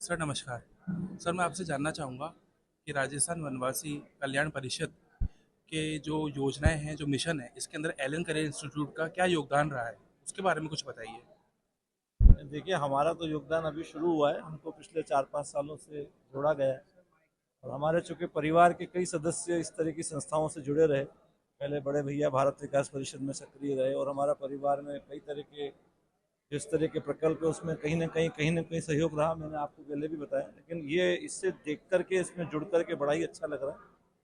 Sir नमस्कार। Sir मैं आपसे जानना चाहूँगा कि राजस्थान वनवासी कल्याण परिषद के जो योजनाएं हैं, जो मिशन है, इसके अंदर एलन करें इंस्टीट्यूट का क्या योगदान रहा है? उसके बारे में कुछ बताइए। देखिए, हमारा तो योगदान अभी शुरू हुआ है। हमको पिछले 4-5 सालों से जोड़ा गया है और हमारे चूंकि परिवार के कई सदस्य इस तरह की संस्थाओं से जुड़े रहे। पहले बड़े भैया भारत विकास परिषद में सक्रिय रहे और हमारा परिवार में कई तरह के जिस तरह के प्रकल्प है उसमें कहीं ना कहीं सहयोग रहा। मैंने आपको पहले भी बताया, लेकिन ये इससे देख करके, इसमें जुड़ करके बड़ा ही अच्छा लग रहा है।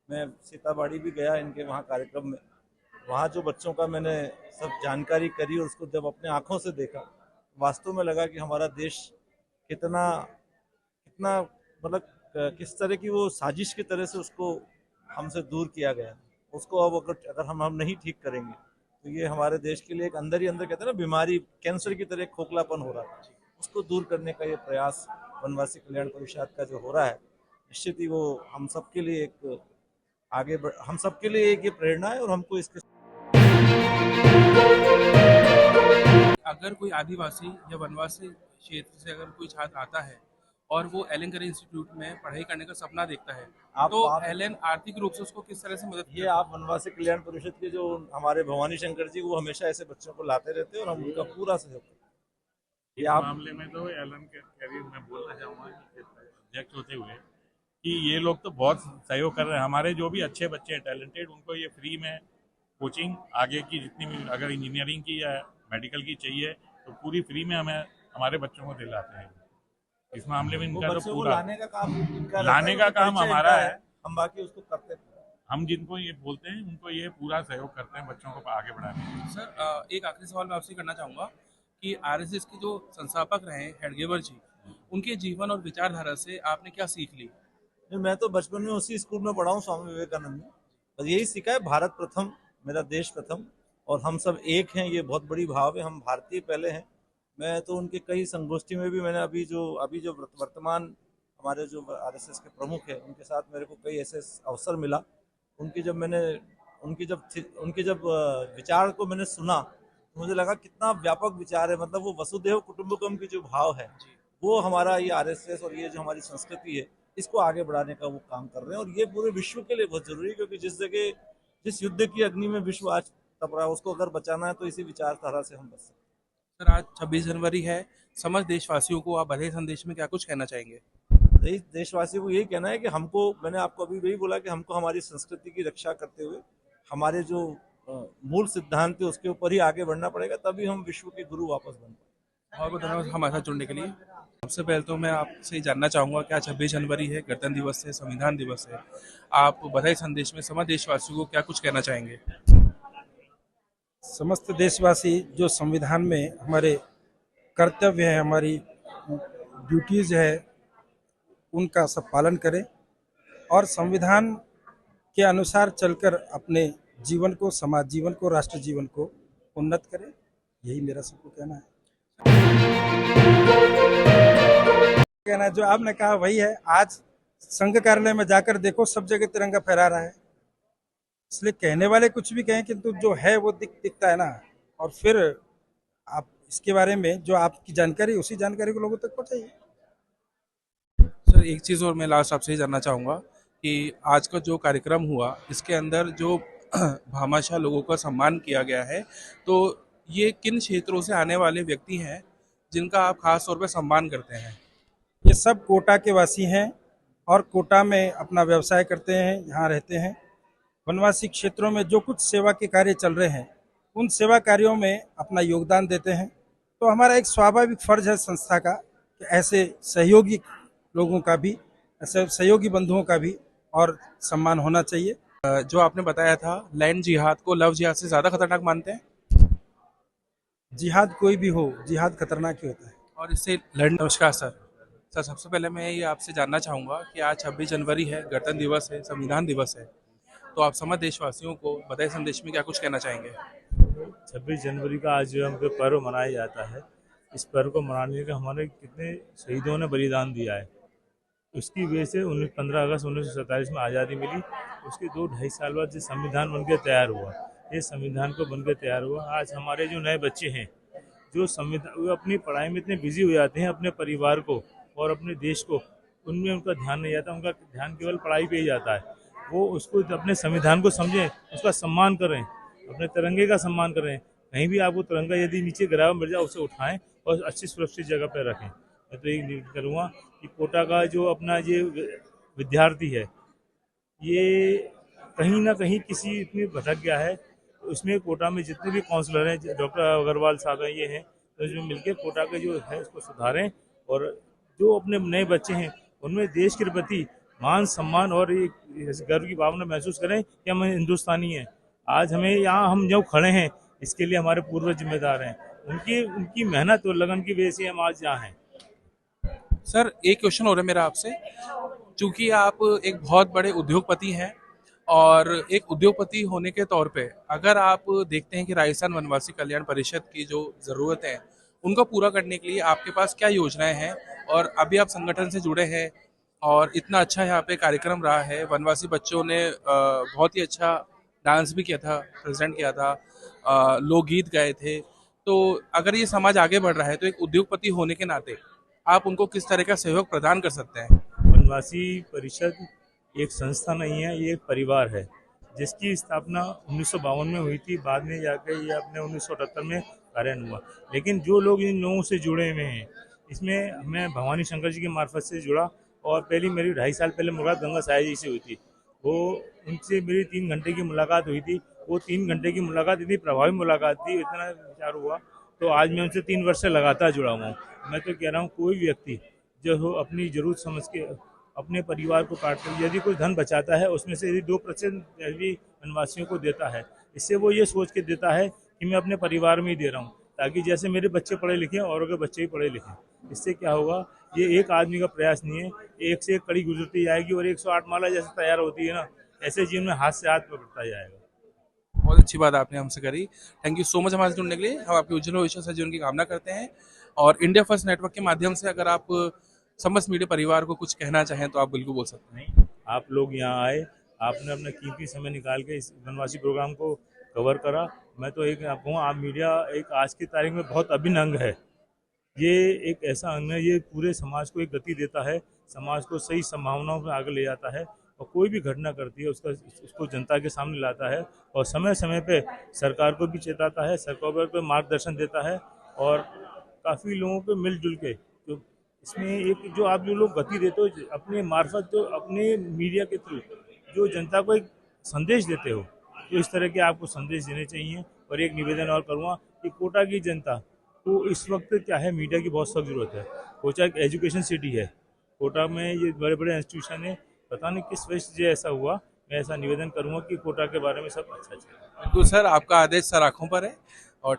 मैं सीताबाड़ी भी गया इनके वहाँ कार्यक्रम में। वहाँ जो बच्चों का मैंने सब जानकारी करी और उसको जब अपने आंखों से देखा, वास्तव में लगा कि हमारा देश कितना कितना मतलब किस तरह की वो साजिश की तरह से उसको हमसे दूर किया गया। उसको अब अगर अगर हम नहीं ठीक करेंगे तो ये हमारे देश के लिए एक अंदर ही अंदर, कहते हैं ना, बीमारी, कैंसर की तरह एक खोखलापन हो रहा है। उसको दूर करने का ये प्रयास वनवासी कल्याण परिषद का जो हो रहा है, निश्चित ही वो हम सबके लिए एक हम सबके लिए एक ये प्रेरणा है और हमको इसके अगर कोई आदिवासी या वनवासी क्षेत्र से अगर कोई छात्र आता है और वो एलन करें इंस्टीट्यूट में पढ़ाई करने का सपना देखता है, तो आप एलन आर्थिक रूप से उसको किस तरह से मदद ये करता आप वनवासी कल्याण परिषद के जो हमारे भवानी शंकर जी, वो हमेशा ऐसे बच्चों को लाते रहते हैं और हम उनका पूरा सहयोग करते हैं। ये इस आप मामले में तो एलन के कैरियर में बोलना चाहूँगा कि अध्यक्ष होते हुए कि ये लोग तो बहुत सहयोग कर रहे हैं। हमारे जो भी अच्छे बच्चे हैं, टैलेंटेड, उनको ये फ्री में कोचिंग आगे की जितनी भी, अगर इंजीनियरिंग की या मेडिकल की चाहिए तो पूरी फ्री में हमें हमारे बच्चों को दिलाते हैं। इस मामले में वो इनका तो बच्चों को पूरा लाने का काम इनका रहता है, लाने का उनका काम परिचय हमारा इनका है। हम बाकी उसको करते हैं। हम जिनको ये बोलते हैं उनको ये पूरा सहयोग करते हैं बच्चों को आगे बढ़ाने में। है? सर एक आखिरी सवाल मैं आपसे करना चाहूँगा कि आरएसएस के जो संस्थापक रहे हेडगेवर जी, उनके जीवन और विचारधारा से आपने क्या सीख ली? मैं तो बचपन में उसी स्कूल में पढ़ा हूँ, स्वामी विवेकानंद में। बस यही सीखा है, भारत प्रथम, मेरा देश प्रथम और हम सब एक हैं, ये बहुत बड़ी भाव है। हम भारतीय पहले हैं। मैं तो उनके कई संगोष्ठी में भी, मैंने अभी जो वर्तमान हमारे जो आरएसएस के प्रमुख हैं, उनके साथ मेरे को कई ऐसे अवसर मिला। उनकी जब मैंने उनके जब विचार को मैंने सुना तो मुझे लगा कितना व्यापक विचार है। मतलब वो वसुधैव कुटुंबकम की जो भाव है, वो हमारा ये आरएसएस और ये जो हमारी संस्कृति है, इसको आगे बढ़ाने का वो काम कर रहे हैं। और ये पूरे विश्व के लिए बहुत जरूरी है, क्योंकि जिस युद्ध की अग्नि में विश्व आज तप रहा है, उसको अगर बचाना है तो इसी विचारधारा से हम बच सकते सर आज 26 जनवरी है, समस्त देशवासियों को आप बधाई संदेश में क्या कुछ कहना चाहेंगे? हैं। देशवासियों को यही कहना है कि हमको, मैंने आपको अभी वही बोला कि हमको हमारी संस्कृति की रक्षा करते हुए हमारे जो मूल सिद्धांत है उसके ऊपर ही आगे बढ़ना पड़ेगा, तभी हम विश्व के गुरु वापस बन पाएंगे। बहुत बहुत धन्यवाद हमारे साथ जुड़ने के लिए। सबसे पहले तो मैं आपसे जानना चाहूँगा क्या 26 जनवरी है, गणतंत्र दिवस है, संविधान दिवस है, आप बधाई संदेश में समस्त देशवासियों को क्या कुछ कहना चाहेंगे? समस्त देशवासी जो संविधान में हमारे कर्तव्य है, हमारी ड्यूटीज है, उनका सब पालन करें और संविधान के अनुसार चलकर अपने जीवन को, समाज जीवन को, राष्ट्र जीवन को उन्नत करें। यही मेरा सबको कहना है। कहना जो आपने कहा वही है। आज संघ कार्यालय में जाकर देखो, सब जगह तिरंगा फहरा रहा है। इसलिए कहने वाले कुछ भी कहें, किंतु जो है वो दिखता है ना। और फिर आप इसके बारे में जो आपकी जानकारी, उसी जानकारी को लोगों तक पहुंचाइए। सर एक चीज़ और मैं लास्ट आपसे ही जानना चाहूँगा कि आज का जो कार्यक्रम हुआ, इसके अंदर जो भामाशाह लोगों का सम्मान किया गया है, तो ये किन क्षेत्रों से आने वाले व्यक्ति हैं जिनका आप खास तौर पर सम्मान करते हैं? ये सब कोटा के वासी हैं और कोटा में अपना व्यवसाय करते हैं, यहाँ रहते हैं। वनवासी क्षेत्रों में जो कुछ सेवा के कार्य चल रहे हैं, उन सेवा कार्यों में अपना योगदान देते हैं। तो हमारा एक स्वाभाविक फर्ज है संस्था का कि ऐसे सहयोगी लोगों का भी, ऐसे सहयोगी बंधुओं का भी और सम्मान होना चाहिए। जो आपने बताया था लैंड जिहाद को लव जिहाद से ज़्यादा खतरनाक मानते हैं जिहाद कोई भी हो, जिहाद खतरनाक ही होता है। और इससे लड़ नमस्कार सर। सर सबसे पहले मैं ये आपसे जानना चाहूँगा कि आज 26 जनवरी है, गणतंत्र दिवस है, संविधान दिवस है, तो आप समस्त देशवासियों को बधाई संदेश में क्या कुछ कहना चाहेंगे? 26 जनवरी का आज जो हमको पर्व मनाया जाता है, इस पर्व को मनाने के हमारे कितने शहीदों ने बलिदान दिया है। उसकी वजह से 15 अगस्त 1947 में आज़ादी मिली। उसके 2-2.5 साल बाद जो संविधान बनकर तैयार हुआ, ये संविधान को बनकर तैयार हुआ। आज हमारे जो नए बच्चे हैं, जो संविधान, वो अपनी पढ़ाई में इतने बिजी हो जाते हैं, अपने परिवार को और अपने देश को, उनमें उनका ध्यान नहीं जाता। उनका ध्यान केवल पढ़ाई पे ही जाता है। वो उसको अपने संविधान को समझें, उसका सम्मान करें, अपने तिरंगे का सम्मान करें। कहीं भी आपको तिरंगा यदि नीचे गिरा हुआ मिल जाए उसे उठाएं और अच्छी सुरक्षित जगह पर रखें। मैं तो यही निवेदन करूँगा कि कोटा का जो अपना ये विद्यार्थी है, ये कहीं ना कहीं किसी इसमें भटक गया है। उसमें कोटा में जितने भी काउंसलर हैं, डॉक्टर अग्रवाल साहब हैं, ये हैं, तो इसमें मिलकर कोटा के जो है इसको सुधारें और जो अपने नए बच्चे हैं उनमें देश के प्रति मान सम्मान और एक गर्व की भावना महसूस करें कि हम हिंदुस्तानी हैं। आज हमें यहाँ हम जो खड़े हैं इसके लिए हमारे पूर्वज जिम्मेदार हैं। उनकी उनकी मेहनत और लगन की वजह से हम आज यहाँ हैं। सर एक क्वेश्चन हो रहा है मेरा आपसे, चूंकि आप एक बहुत बड़े उद्योगपति हैं और एक उद्योगपति होने के तौर पे अगर आप देखते हैं कि राजस्थान वनवासी कल्याण परिषद की जो ज़रूरत है उनको पूरा करने के लिए आपके पास क्या योजनाएं हैं, और अभी आप संगठन से जुड़े हैं और इतना अच्छा यहाँ पे कार्यक्रम रहा है, वनवासी बच्चों ने बहुत ही अच्छा डांस भी किया था, प्रेजेंट किया था, लोकगीत गाए थे। तो अगर ये समाज आगे बढ़ रहा है तो एक उद्योगपति होने के नाते आप उनको किस तरह का सहयोग प्रदान कर सकते हैं? वनवासी परिषद एक संस्था नहीं है, ये एक परिवार है जिसकी स्थापना 1952 में हुई थी। बाद में जाकर ये अपने 1978 में कार्यान्वयन हुआ। लेकिन जो लोग इन लोगों से जुड़े हुए हैं, इसमें मैं भवानी शंकर जी के मार्फत से जुड़ा और पहली मेरी 2.5 साल पहले मुलाकात गंगा साया जी से हुई थी। वो उनसे मेरी 3 घंटे की मुलाकात हुई थी। वो 3 घंटे की मुलाकात इतनी प्रभावी मुलाकात थी, इतना विचार हुआ, तो आज मैं उनसे 3 वर्ष से लगातार जुड़ा हुआ हूँ। मैं तो कह रहा हूँ कोई व्यक्ति जो हो अपनी जरूरत समझ के अपने परिवार को काट कर यदि कोई धन बचाता है, उसमें से यदि 2% यदि वनवासियों को देता है, इससे वो ये सोच के देता है कि मैं अपने परिवार में ही दे रहा हूँ, ताकि जैसे मेरे बच्चे पढ़े लिखे और के बच्चे भी पढ़े लिखें। इससे क्या होगा, ये एक आदमी का प्रयास नहीं है, एक से एक कड़ी गुजरती जाएगी और 108 माला जैसे तैयार होती है ना, ऐसे जीवन में हाथ से हाथ पकड़ता जाएगा। बहुत अच्छी बात आपने हमसे करी। थैंक यू सो मच हमारे जुड़ने के लिए। हम आपके उज्जवल भविष्य से जीवन की कामना करते हैं और इंडिया फर्स्ट नेटवर्क के माध्यम से अगर आप समस्त मीडिया परिवार को कुछ कहना चाहें तो आप बिल्कुल बोल सकते हैं। नहीं, आप लोग यहाँ आए, आपने अपना कीमती समय निकाल के इस वनवासी प्रोग्राम को कवर करा। मैं तो एक कहूँ, आप मीडिया एक आज की तारीख में बहुत अभिन्न अंग है। ये एक ऐसा अंग है, ये पूरे समाज को एक गति देता है, समाज को सही संभावनाओं में आगे ले जाता है और कोई भी घटना करती है उसको जनता के सामने लाता है और समय समय पे सरकार को भी चेताता है, सरकार को मार्गदर्शन देता है और काफ़ी लोगों को मिलजुल के जो इसमें एक जो आप जो लोग गति देते हो अपने मार्फत, जो अपने मीडिया के थ्रू जो जनता को एक संदेश देते हो, तो इस तरह के आपको संदेश देने चाहिए। और एक निवेदन और करूँगा कि कोटा की जनता को इस वक्त क्या है, मीडिया की बहुत सख्त जरूरत है। कोटा एक एजुकेशन सिटी है, कोटा में ये बड़े बड़े इंस्टीट्यूशन है, पता नहीं किस वजह से ऐसा हुआ। मैं ऐसा निवेदन करूँगा कि कोटा के बारे में सब अच्छा चले। बिल्कुल सर, आपका आदेश सर आँखों पर है और